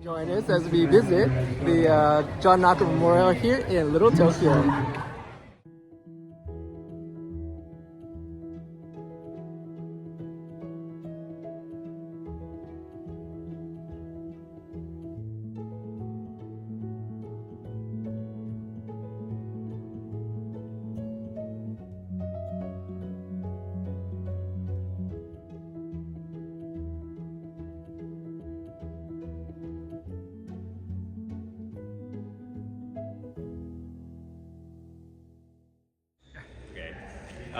Join us as we visit the John Naka Memorial here in Little Tokyo.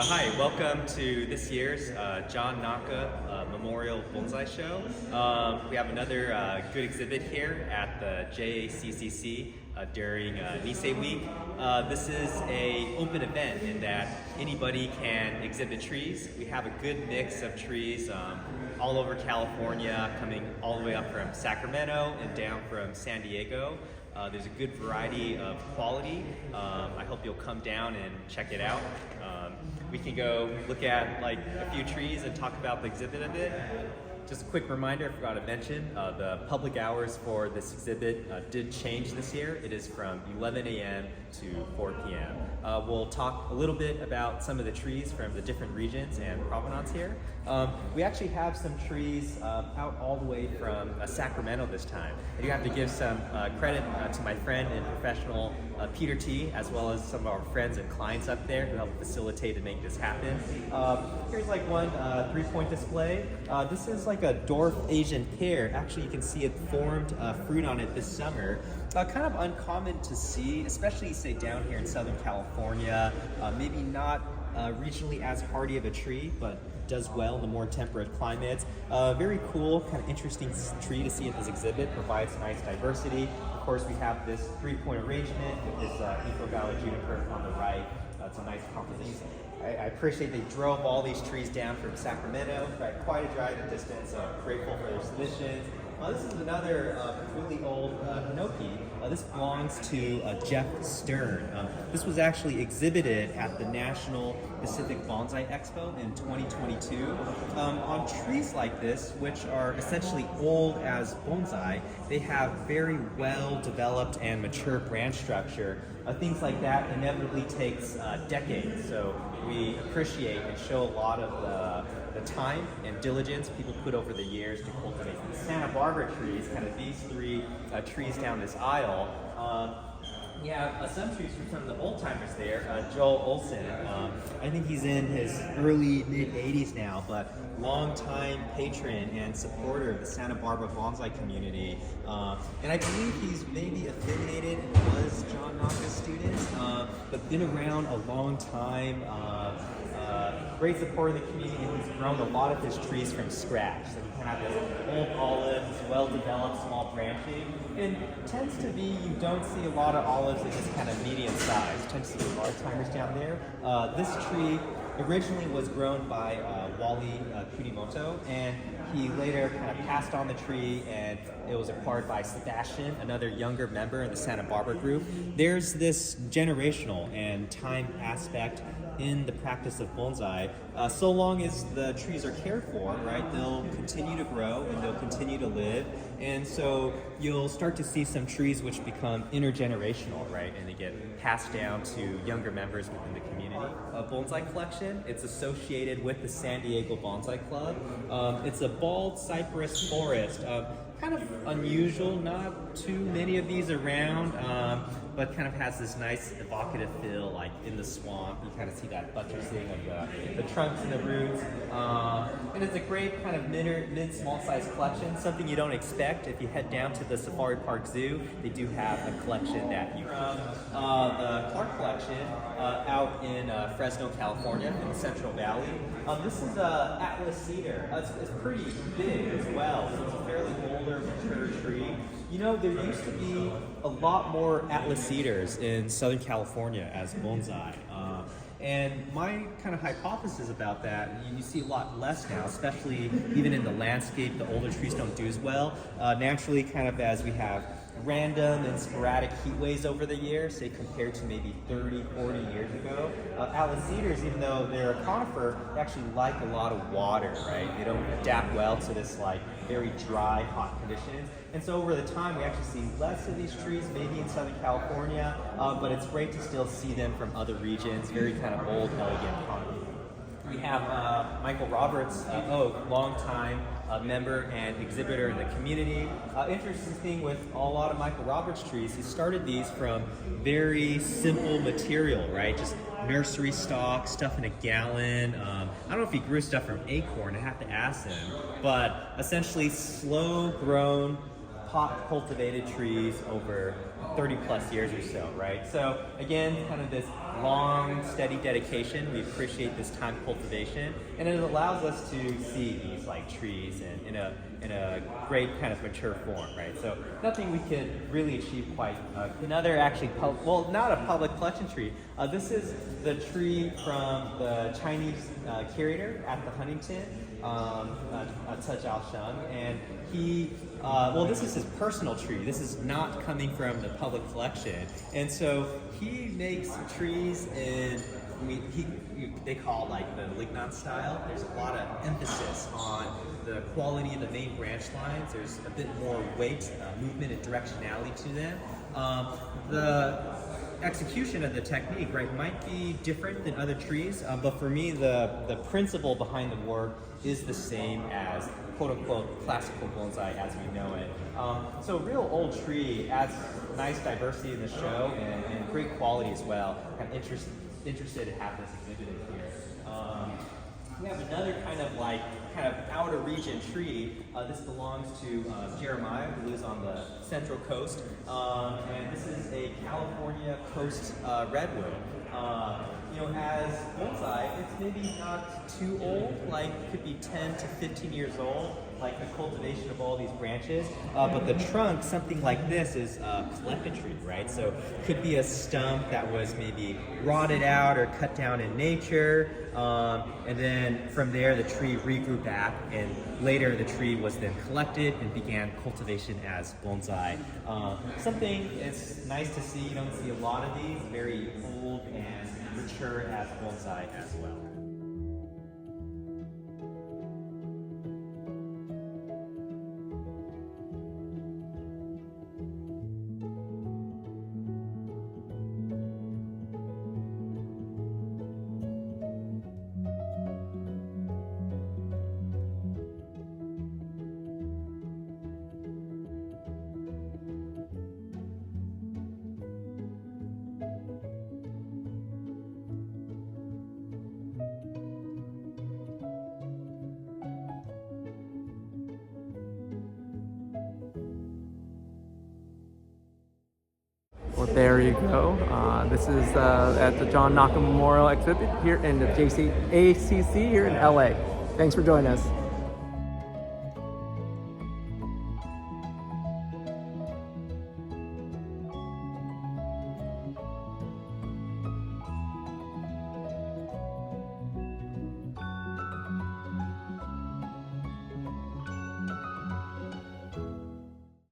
Hi, welcome to this year's John Naka Memorial Bonsai Show. We have another good exhibit here at the JACCC during Nisei Week. This is an open event in that anybody can exhibit trees. We have a good mix of trees all over California, coming all the way up from Sacramento and down from San Diego. There's a good variety of quality. I hope you'll come down and check it out. We can go look at like a few trees and talk about the exhibit a bit. Just a quick reminder, I forgot to mention, the public hours for this exhibit did change this year. It is from 11 a.m. to 4 p.m. We'll talk a little bit about some of the trees from the different regions and provenance here. We actually have some trees out all the way from Sacramento this time. I do have to give some credit to my friend and professional Peter T, as well as some of our friends and clients up there who helped facilitate and make this happen. Here's like one 3-point display. This is like a dwarf Asian pear. Actually, you can see it formed fruit on it this summer. Kind of uncommon to see, especially say down here in Southern California. Maybe not regionally as hardy of a tree, but does well in the more temperate climates. Very cool, kind of interesting tree to see at this exhibit. Provides nice diversity. Of course, we have this 3-point arrangement with this Eco-Gala juniper on the right. It's a nice composition. I appreciate they drove all these trees down from Sacramento, right? Quite a drive distance. So grateful for their submissions. This is another really old Hinoki. This belongs to Jeff Stern. This was actually exhibited at the National Pacific Bonsai Expo in 2022. On trees like this, which are essentially old as bonsai, they have very well developed and mature branch structure. Things like that inevitably takes decades. So we appreciate and show a lot of the time and diligence people put over the years to cultivate these Santa Barbara trees, kind of these 3 trees down this aisle. We have some trees from some of the old timers there. Joel Olson, I think he's in his early mid-80s now, but longtime patron and supporter of the Santa Barbara bonsai community. And I believe he's maybe affiliated and was John Naka's student, but been around a long time. Great support of the community. He's grown a lot of his trees from scratch. So we kind of have this old olive, well-developed small branching. And tends to be, you don't see a lot of olives in this kind of medium size. Tends to be large timers down there. This tree originally was grown by Wally Kunimoto, and he later kind of passed on the tree, and it was acquired by Sebastian, another younger member in the Santa Barbara group. There's this generational and time aspect in the practice of bonsai. So long as the trees are cared for, right, they'll continue to grow and they'll continue to live. And so you'll start to see some trees which become intergenerational, right, and they get passed down to younger members within the community. A bonsai collection, it's associated with the San Diego Bonsai Club. It's a bald cypress forest. Kind of unusual, not too many of these around, but kind of has this nice evocative feel, like in the swamp. You kind of see that buttressing of the trunks and the roots. And it's a great kind of mid-small size collection, something you don't expect if you head down to the Safari Park Zoo. They do have a collection that you the Clark collection out in Fresno, California, in the Central Valley. This is Atlas cedar. It's pretty big as well, so it's a fairly older, mature tree. You know, there used to be a lot more Atlas cedars in Southern California as bonsai. And my kind of hypothesis about that, you see a lot less now, especially even in the landscape, the older trees don't do as well. Naturally, kind of as we have random and sporadic heat waves over the years, say compared to maybe 30, 40 years ago. Atlas cedars, even though they're a conifer, they actually like a lot of water, right? They don't adapt well to this like very dry, hot conditions. And so over the time, we actually see less of these trees, maybe in Southern California, but it's great to still see them from other regions, very kind of old, elegant conifers. We have Michael Roberts, longtime member and exhibitor in the community. Interesting thing with a lot of Michael Roberts trees, he started these from very simple material, right? Just nursery stock, stuff in a gallon. I don't know if he grew stuff from acorn, I have to ask him, but essentially slow grown, pot cultivated trees over 30 plus years or so, right? So again, kind of this long, steady dedication. We appreciate this time cultivation, and it allows us to see these like trees in a great kind of mature form, right? So nothing we could really achieve quite. Another actually, not a public collection tree. This is the tree from the Chinese curator at the Huntington, Tsai Sheng, and he, this is his personal tree. This is not coming from the public collection, and so he makes trees in they call like the lignan style. There's a lot of emphasis on the quality of the main branch lines. There's a bit more weight, movement, and directionality to them. The execution of the technique, right, might be different than other trees, but for me, the principle behind the work is the same as quote-unquote classical bonsai as we know it. So a real old tree adds nice diversity in the show and great quality as well. I'm interested to have this exhibited here. We have another kind of outer region tree. This belongs to Jeremiah, who lives on the central coast, and this is a California coast redwood. As bonsai, it's maybe not too old, like could be 10 to 15 years old, like the cultivation of all these branches, but the trunk, something like this, is a collected tree, right? So could be a stump that was maybe rotted out or cut down in nature, and then from there the tree regrew back, and later the tree was then collected and began cultivation as bonsai. Something it's nice to see. You don't see a lot of these, very old and mature as bonsai as well. Well, there you go. This is at the John Naka Memorial Exhibit here in the ACC here in LA. Thanks for joining us.